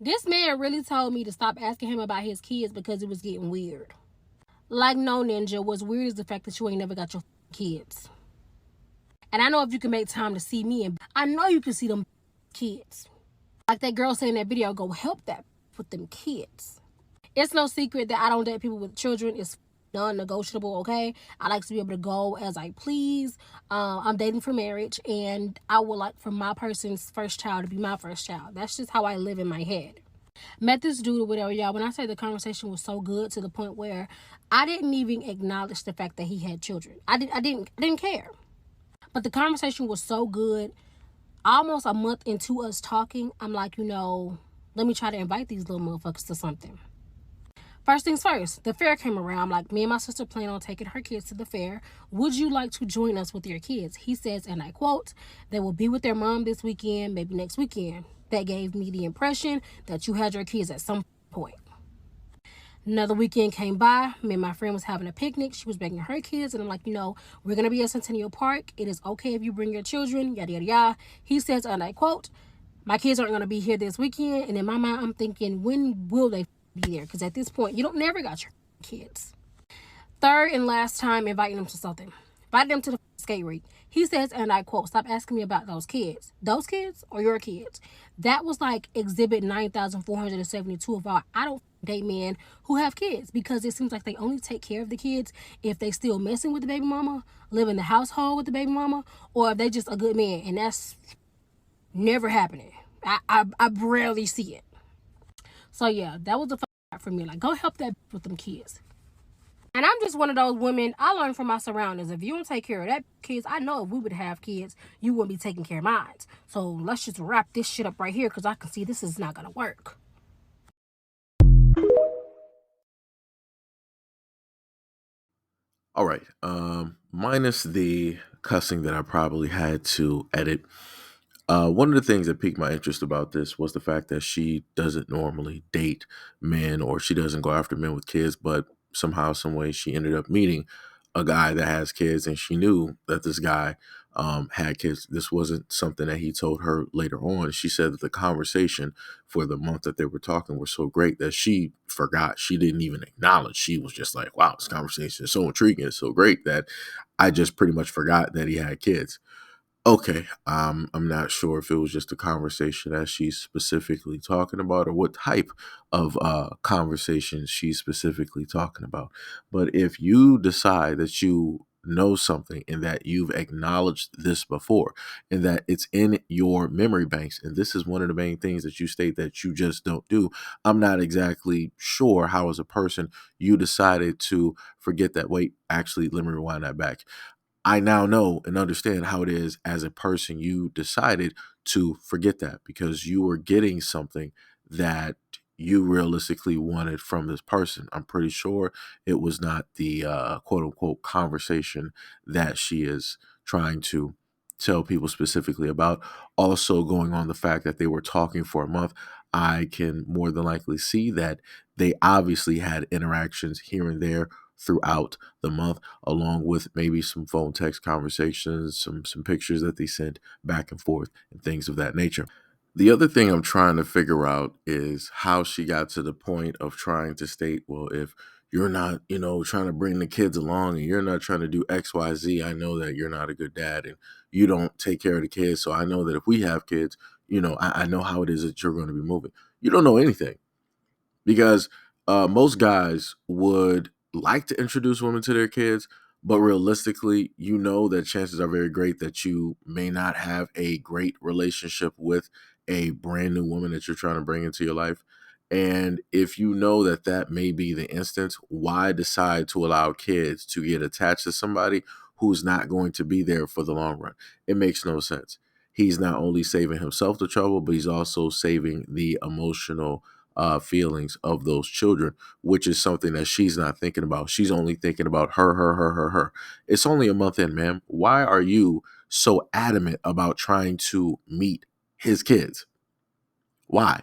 This man really told me to stop asking him about his kids because it was getting weird. Like, no, Ninja, what's weird is the fact that you ain't never got your kids. And I know if you can make time to see me, and I know you can see them kids. Like that girl said in that video, go help that with them kids. It's no secret that I don't date people with children. It's non-negotiable, okay? I like to be able to go as I please. I'm dating for marriage, and I would like for my person's first child to be my first child. That's just how I live in my head. Met this dude or whatever, y'all. When I say the conversation was so good to the point where I didn't even acknowledge the fact that he had children. I didn't care. But the conversation was so good. Almost a month into us talking, I'm like, let me try to invite these little motherfuckers to something. First things first, the fair came around. I'm like, me and my sister plan on taking her kids to the fair. Would you like to join us with your kids? He says, and I quote, they will be with their mom this weekend, maybe next weekend. That gave me the impression that you had your kids at some point. Another weekend came by. Me and my friend was having a picnic. She was bringing her kids. And I'm like, we're going to be at Centennial Park. It is okay if you bring your children, yada, yada, yada. He says, and I quote, my kids aren't going to be here this weekend. And in my mind, I'm thinking, when will they be there? Because at this point, you don't never got your kids. Third and last time inviting them to something. Invited them to the skate rink. He says, and I quote, stop asking me about those kids. Those kids or your kids? That was like exhibit 9,472 of our I don't date men who have kids, because it seems like they only take care of the kids if they still messing with the baby mama, live in the household with the baby mama, or if they just a good man. And that's never happening. I rarely see it. So yeah, that was the fuck for me. Like, go help that with them kids. And I'm just one of those women, I learn from my surroundings. If you don't take care of that kids, I know if we would have kids, you wouldn't be taking care of mine. So let's just wrap this shit up right here, because I can see this is not going to work. All right. Minus the cussing that I probably had to edit. One of the things that piqued my interest about this was the fact that she doesn't normally date men, or she doesn't go after men with kids, but somehow, some way, she ended up meeting a guy that has kids, and she knew that this guy had kids. This wasn't something that he told her later on. She said that the conversation for the month that they were talking was so great that she forgot. She didn't even acknowledge. She was just like, wow, this conversation is so intriguing. It's so great that I just pretty much forgot that he had kids. Okay, I'm not sure if it was just a conversation that she's specifically talking about, or what type of conversation she's specifically talking about. But if you decide that you know something, and that you've acknowledged this before, and that it's in your memory banks, and this is one of the main things that you state that you just don't do, I'm not exactly sure how, as a person, you decided to forget that. Wait, actually, let me rewind that back. I now know and understand how it is, as a person, you decided to forget that because you were getting something that you realistically wanted from this person. I'm pretty sure it was not the quote unquote conversation that she is trying to tell people specifically about. Also, going on the fact that they were talking for a month, I can more than likely see that they obviously had interactions here and there throughout the month, along with maybe some phone text conversations, some pictures that they sent back and forth, and things of that nature. The other thing I'm trying to figure out is how she got to the point of trying to state, well, if you're not, trying to bring the kids along, and you're not trying to do X, Y, Z, I know that you're not a good dad, and you don't take care of the kids. So I know that if we have kids, I know how it is that you're going to be moving. You don't know anything, because most guys would like to introduce women to their kids, but realistically, you know that chances are very great that you may not have a great relationship with a brand new woman that you're trying to bring into your life. And if you know that that may be the instance, why decide to allow kids to get attached to somebody who's not going to be there for the long run? It makes no sense. He's not only saving himself the trouble, but he's also saving the emotional feelings of those children, which is something that she's not thinking about. She's only thinking about her, her, her, her, her. It's only a month in, ma'am. Why are you so adamant about trying to meet his kids? Why?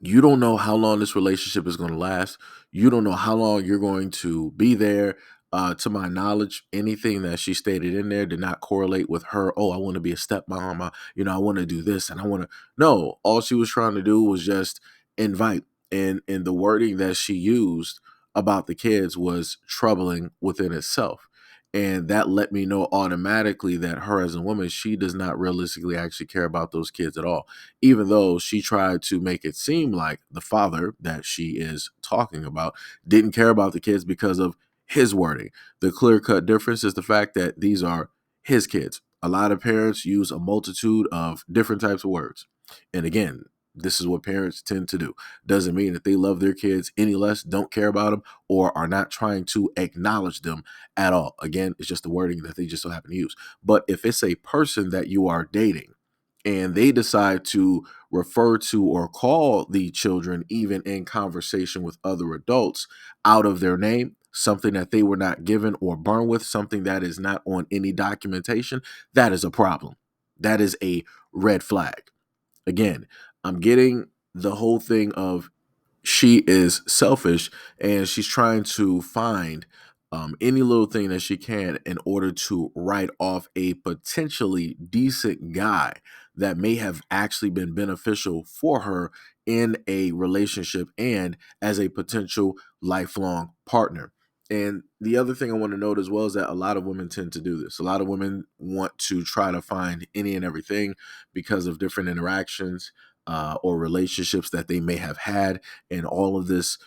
You don't know how long this relationship is going to last. You don't know how long you're going to be there. To my knowledge, anything that she stated in there did not correlate with her. Oh, I want to be a stepmom. I want to do this and I want to. No, all she was trying to do was just invite. And the wording that she used about the kids was troubling within itself. And that let me know automatically that her as a woman, she does not realistically actually care about those kids at all. Even though she tried to make it seem like the father that she is talking about didn't care about the kids because of his wording. The clear cut difference is the fact that these are his kids. A lot of parents use a multitude of different types of words. And again, this is what parents tend to do. Doesn't mean that they love their kids any less, don't care about them, or are not trying to acknowledge them at all. Again, it's just the wording that they just so happen to use. But if it's a person that you are dating and they decide to refer to or call the children, even in conversation with other adults, out of their name, something that they were not given or born with, something that is not on any documentation, that is a problem. That is a red flag. Again, I'm getting the whole thing of she is selfish and she's trying to find any little thing that she can in order to write off a potentially decent guy that may have actually been beneficial for her in a relationship and as a potential lifelong partner. And the other thing I want to note as well is that a lot of women tend to do this. A lot of women want to try to find any and everything because of different interactions or relationships that they may have had, and all of this,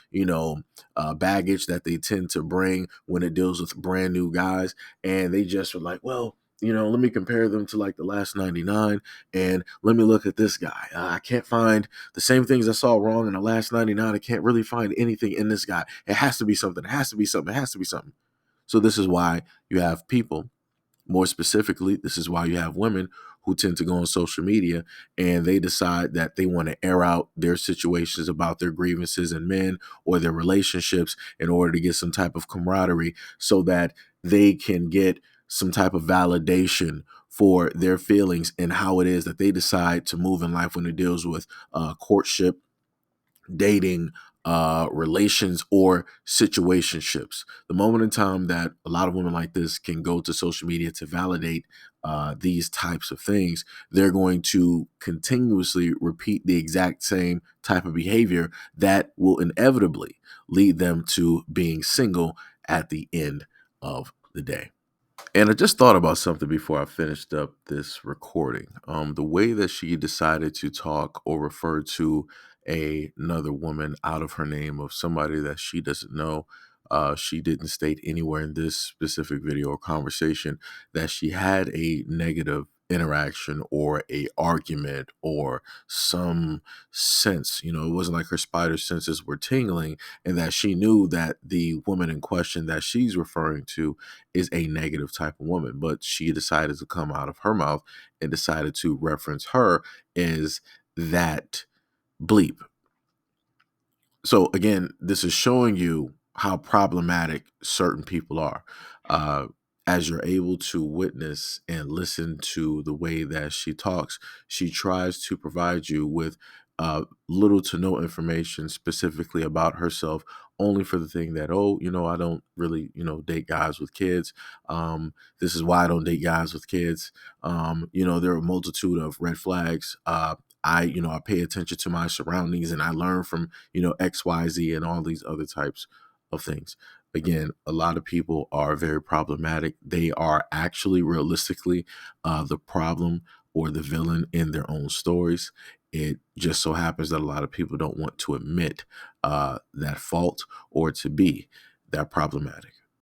baggage that they tend to bring when it deals with brand new guys. And they just are like, well, let me compare them to like the last 99 and let me look at this guy. I can't find the same things I saw wrong in the last 99. I can't really find anything in this guy. It has to be something. It has to be something. It has to be something. So this is why you have people, more specifically, this is why you have women who tend to go on social media and they decide that they want to air out their situations about their grievances in men or their relationships in order to get some type of camaraderie so that they can get some type of validation for their feelings and how it is that they decide to move in life when it deals with courtship, dating, relations, or situationships. The moment in time that a lot of women like this can go to social media to validate these types of things, they're going to continuously repeat the exact same type of behavior that will inevitably lead them to being single at the end of the day. And I just thought about something before I finished up this recording. The way that she decided to talk or refer to another woman out of her name of somebody that she doesn't know. She didn't state anywhere in this specific video or conversation that she had a negative interaction or a argument or some sense. It wasn't like her spider senses were tingling and that she knew that the woman in question that she's referring to is a negative type of woman, but she decided to come out of her mouth and decided to reference her as that bleep. So again, this is showing you how problematic certain people are. Uh, as you're able to witness and listen to the way that she talks, she tries to provide you with little to no information specifically about herself, only for the thing that, oh, I don't really, date guys with kids. This is why I don't date guys with kids. There are a multitude of red flags. I pay attention to my surroundings and I learn from, XYZ and all these other types of things. Again, a lot of people are very problematic. They are actually realistically the problem or the villain in their own stories. It just so happens that a lot of people don't want to admit that fault or to be that problematic.